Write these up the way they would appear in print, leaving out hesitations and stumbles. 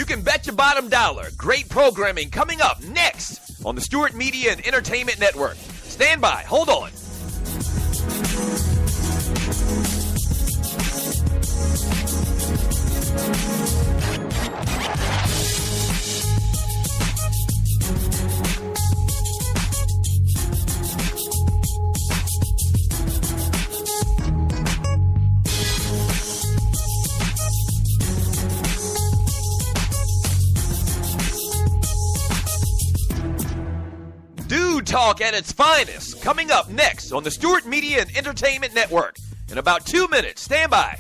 You can bet your bottom dollar. Great programming coming up next on the Stewart Media and Entertainment Network. Stand by. Hold on. Talk at its finest, coming up next on the Stewart Media and Entertainment Network. In about 2 minutes, stand by.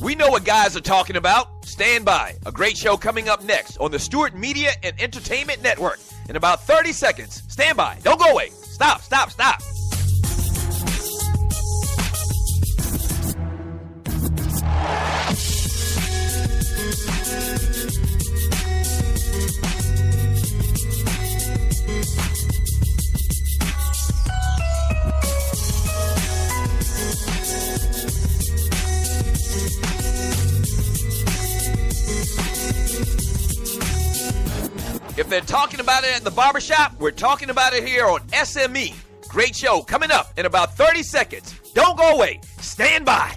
We know what guys are talking about. Stand by. A great show coming up next on the Stewart Media and Entertainment Network. In about 30 seconds. Stand by. Don't go away. Stop. If they're talking about it at the barbershop, we're talking about it here on SME. Great show coming up in about 30 seconds. Don't go away. Stand by.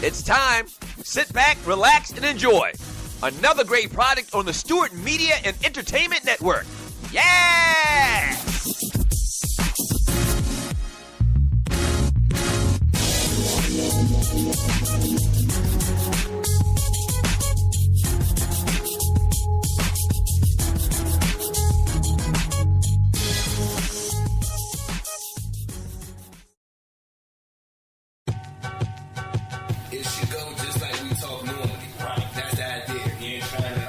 It's time. Sit back, relax, and enjoy. Another great product on the Stewart Media and Entertainment Network. Yeah! It should go just like we talk normally. Right. That's the idea. You ain't trying to,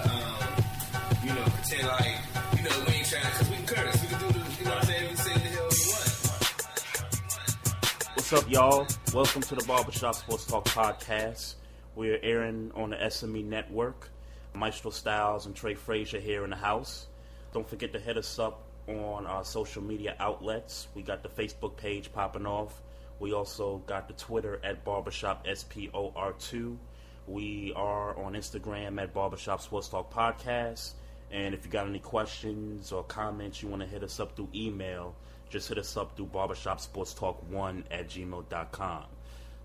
pretend like, we ain't trying to, because we can curse. We can do the, you know what I'm saying? We can say the hell we want. What's up, y'all? Welcome to the Barbershop Sports Talk Podcast. We're airing on the SME Network. Maestro Styles and Trey Fraser here in the house. Don't forget to hit us up on our social media outlets. We got the Facebook page popping off. We also got the Twitter at Barbershop SPOR2. We are on Instagram at Barbershop Sports Talk Podcast. And if you got any questions or comments you want to hit us up through email, just hit us up through barbershopsportstalk1@gmail.com.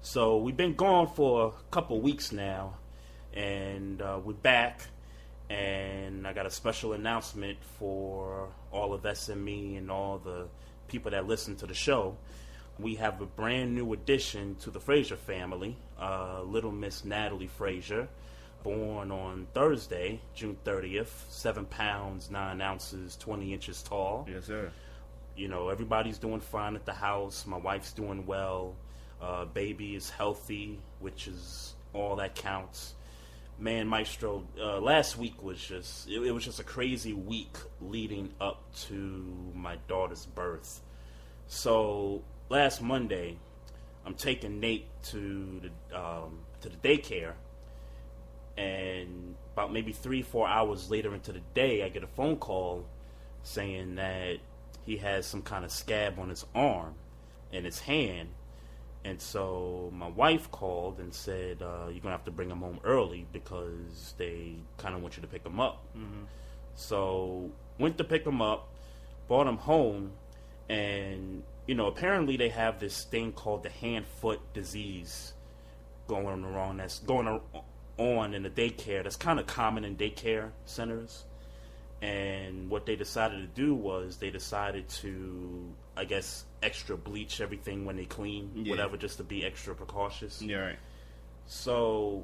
So we've been gone for a couple weeks now, and we're back. And I got a special announcement for all of SME and all the people that listen to the show. We have a brand new addition to the Fraser family, little Miss Natalie Fraser, born on Thursday, June 30th, 7 pounds, 9 ounces, 20 inches tall. Yes, sir. Everybody's doing fine at the house. My wife's doing well. Baby is healthy, which is all that counts. Man, Maestro, last week was just, it was just a crazy week leading up to my daughter's birth. So last Monday, I'm taking Nate to the daycare, and about maybe 3-4 hours later into the day, I get a phone call saying that he has some kind of scab on his arm and his hand. And so my wife called and said, you're going to have to bring him home early because they kind of want you to pick him up. Mm-hmm. So went to pick him up, brought him home, and apparently they have this thing called the hand-foot disease going on in the daycare. That's kind of common in daycare centers. And what they decided to do was they decided to, I guess, extra bleach everything when they clean, whatever, just to be extra precautious. Yeah, right. So,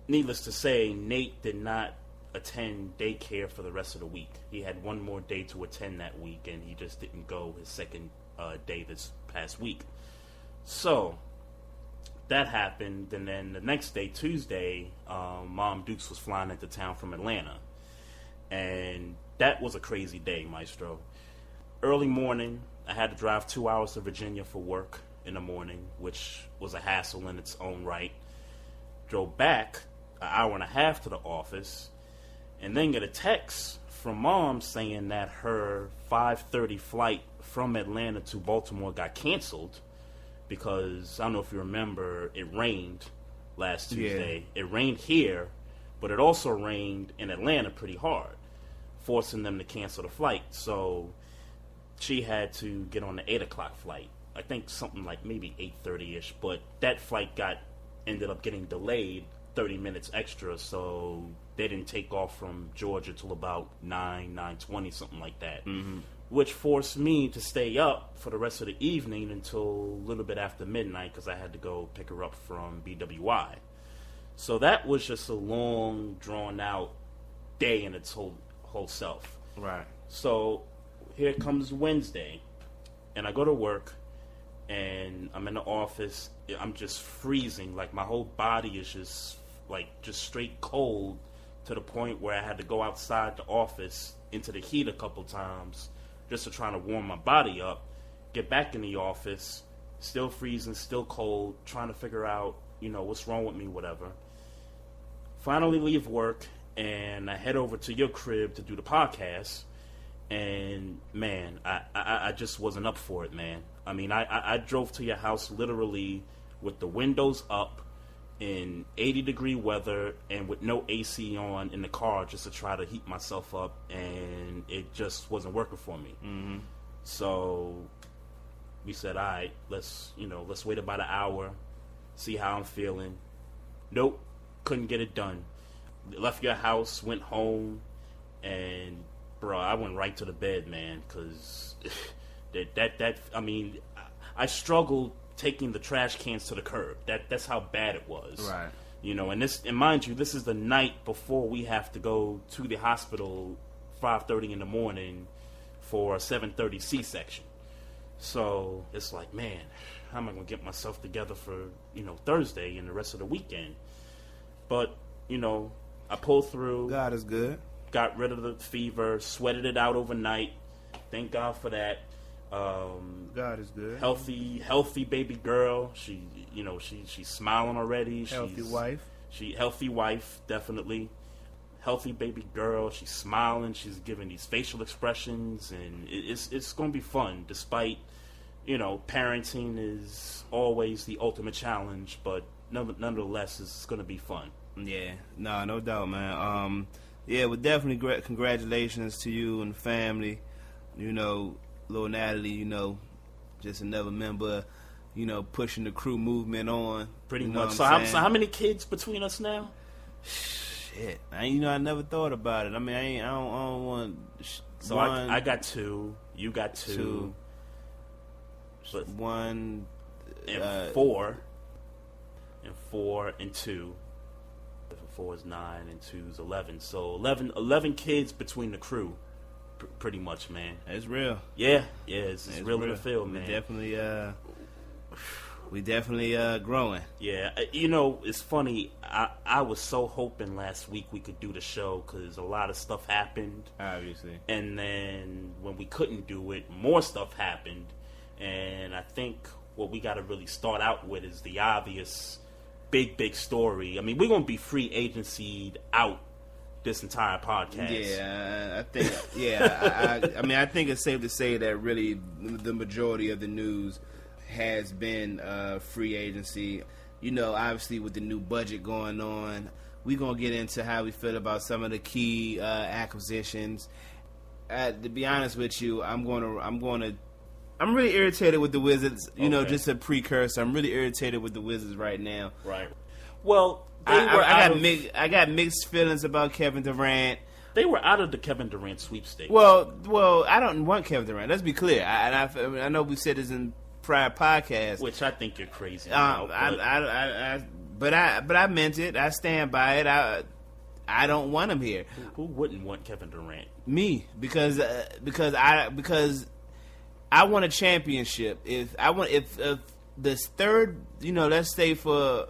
needless to say, Nate did not attend daycare for the rest of the week. He had one more day to attend that week, and he just didn't go his second day this past week. So, that happened, and then the next day, Tuesday, Mom Dukes was flying into town from Atlanta. And that was a crazy day, Maestro. Early morning, I had to drive 2 hours to Virginia for work in the morning, which was a hassle in its own right. Drove back an hour and a half to the office, and then get a text from Mom saying that her 5:30 flight from Atlanta to Baltimore got canceled because, I don't know if you remember, it rained last Tuesday. Yeah. It rained here, but it also rained in Atlanta pretty hard, forcing them to cancel the flight. So she had to get on the 8 o'clock flight. I think something like maybe 8:30-ish, but that flight ended up getting delayed 30 minutes extra, so they didn't take off from Georgia till about 9:20, something like that. Mm-hmm. Which forced me to stay up for the rest of the evening until a little bit after midnight because I had to go pick her up from BWI. So that was just a long, drawn-out day in its whole self. Right. So here comes Wednesday, and I go to work, and I'm in the office. I'm just freezing. Like, my whole body is just straight cold to the point where I had to go outside the office into the heat a couple times just to try to warm my body up. Get back in the office, still freezing, still cold, trying to figure out, what's wrong with me, whatever. Finally leave work, and I head over to your crib to do the podcast. And, man, I just wasn't up for it, man. I mean, I drove to your house literally with the windows up in 80-degree weather and with no AC on in the car just to try to heat myself up, and it just wasn't working for me. Mm-hmm. So we said, all right, let's wait about an hour, see how I'm feeling. Nope, couldn't get it done. Left your house, went home, and bro, I went right to the bed, man, because I struggled taking the trash cans to the curb. That's how bad it was. Right. And mind you, this is the night before we have to go to the hospital 5:30 in the morning for a 7:30 C-section. So it's like, man, how am I going to get myself together for, Thursday and the rest of the weekend? But, I pulled through. God is good. Got rid of the fever, sweated it out overnight. Thank God for that. God is good. Healthy baby girl. She's smiling already. Healthy wife, definitely. Healthy baby girl. She's smiling. She's giving these facial expressions, and it's going to be fun. Despite, parenting is always the ultimate challenge, but nonetheless, it's going to be fun. Yeah, no doubt, man. Yeah, well, definitely congratulations to you and the family. Little Natalie, just another member, pushing the crew movement on. Pretty much. So how many kids between us now? Shit, I never thought about it. I mean, I don't want. So I got 2. You got 2. But 1 and 4, and 4 and 2. 4 is 9 and 2 is 11. So 11 kids between the crew. Pretty much, man. It's real. Yeah, it's real in the field, man. We definitely growing. Yeah, it's funny. I was so hoping last week we could do the show because a lot of stuff happened. Obviously. And then when we couldn't do it, more stuff happened. And I think what we got to really start out with is the obvious big story. I mean, we're going to be free agency'd out this entire podcast. Yeah, I think. Yeah, I think it's safe to say that really the majority of the news has been free agency. Obviously with the new budget going on, we're gonna get into how we feel about some of the key acquisitions. To be honest with you, I'm really irritated with the Wizards. Just a precursor. I'm really irritated with the Wizards right now. Right. Well, I got mixed feelings about Kevin Durant. They were out of the Kevin Durant sweepstakes. Well, I don't want Kevin Durant. Let's be clear. I know we said this in prior podcasts, which I think you're crazy. But But I meant it. I stand by it. I don't want him here. Who wouldn't want Kevin Durant? Me, because I want a championship. If this third, let's say for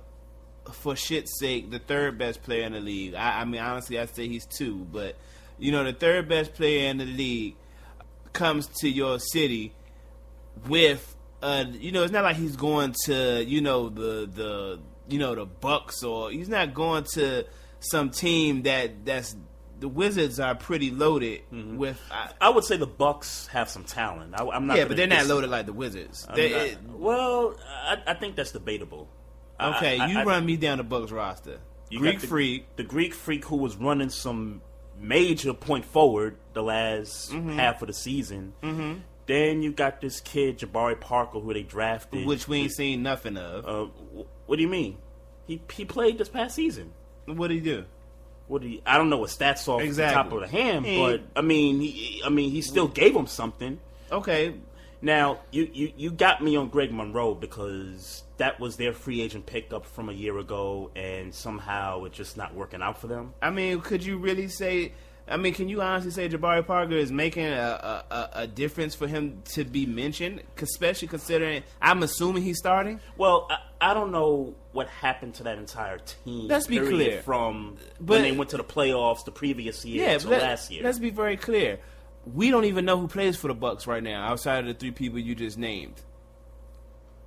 shit's sake, the third best player in the league. I mean, honestly, I'd say he's 2, but the third best player in the league comes to your city with, it's not like he's going to, the Bucks, or he's not going to some team that's the Wizards are pretty loaded with. I would say the Bucks have some talent. I'm not. Yeah, but they're not loaded like the Wizards. I think that's debatable. Okay, run me down the Bucks roster. Greek Freak, the Greek Freak, who was running some major point forward the last half of the season. Mm-hmm. Then you got this kid Jabari Parker, who they drafted, which we ain't seen nothing of. What do you mean? He played this past season. What did he do? I don't know what stats off the top of the hand, but I mean, he still gave him something. Okay. Now you got me on Greg Monroe because that was their free agent pickup from a year ago, and somehow it's just not working out for them. I mean, could you really say? I mean, can you honestly say Jabari Parker is making a difference for him to be mentioned, especially considering I'm assuming he's starting? Well, I don't know what happened to that entire team. Let's be clear. From when they went to the playoffs the previous year to last year. Let's be very clear. We don't even know who plays for the Bucks right now outside of the 3 people you just named.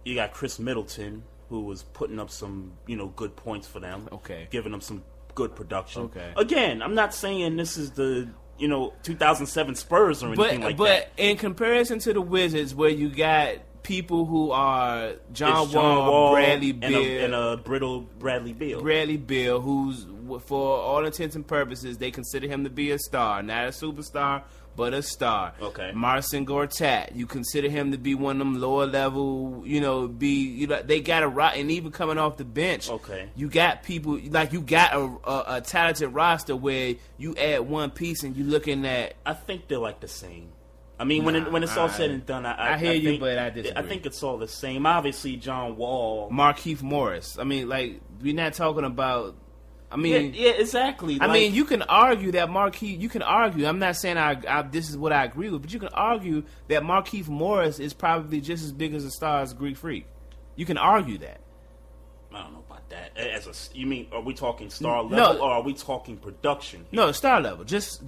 You got Chris Middleton, who was putting up some, good points for them. Okay. Giving them some good production. Okay. Again, I'm not saying this is the 2007 Spurs or anything like that. But in comparison to the Wizards, where you got people who are John Wall, Bradley Beal, and a brittle Bradley Beal. Bradley Beal, who's, for all intents and purposes, they consider him to be a star, not a superstar, but a star. Okay. Marcin Gortat, you consider him to be one of them lower level, they got a rock, and even coming off the bench. Okay. You got people, like you got a talented roster where you add one piece and you're looking at. I think they're like the same. I mean, when it's all said and done, I hear you, think, but I disagree. I think it's all the same. Obviously, John Wall, Markieff Morris. I mean, like, we're not talking about. I mean, yeah, exactly. I mean, you can argue that Markieff. You can argue. I'm not saying this is what I agree with, but you can argue that Markieff Morris is probably just as big as a star as Greek Freak. You can argue that. I don't know about that. You mean, are we talking star level or are we talking production here? No, star level. Just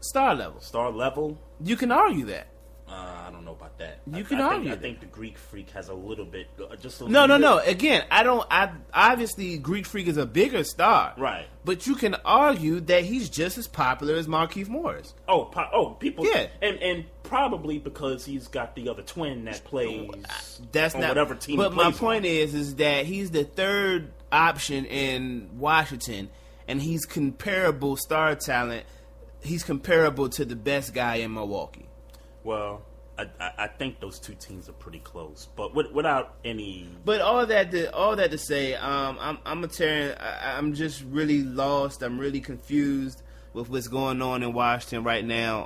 star level. Star level. You can argue that. I don't know about that. You can argue. I think the Greek Freak has a little bit, just a No. little bit. No. Again, obviously Greek Freak is a bigger star, right? But you can argue that he's just as popular as Markieff Morris. People, yeah, and probably because he's got the other twin that plays. That's on not whatever team. But he my plays point on. is that he's the third option in Washington, and he's comparable star talent. He's comparable to the best guy in Milwaukee. Well, I think those two teams are pretty close, but without any. But all that to say, I'm just really lost. I'm really confused with what's going on in Washington right now.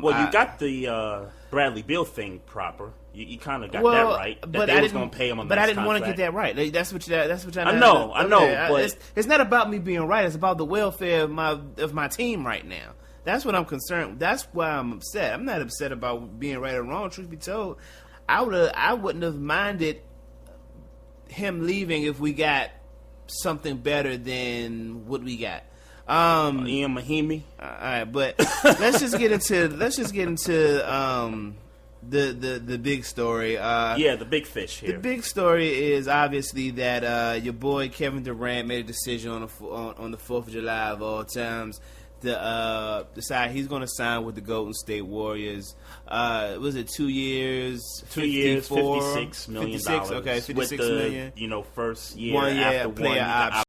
You got the Bradley Beal thing proper. You kind of got that right. That they was going to pay him on but that I didn't want to contract. get that right. That's what I know. I know. But it's not about me being right. It's about the welfare of my team right now. That's what I'm concerned. That's why I'm upset. I'm not upset about being right or wrong. Truth be told, I wouldn't have minded him leaving if we got something better than what we got. Ian Mahimi. All right, but let's just get into the big story. The big fish here. The big story is obviously that your boy Kevin Durant made a decision on the 4th of July of all times to decide he's going to sign with the Golden State Warriors. Was it 2 years? 2 years, $56 million. Okay, $56 million. First year 1 year after player option.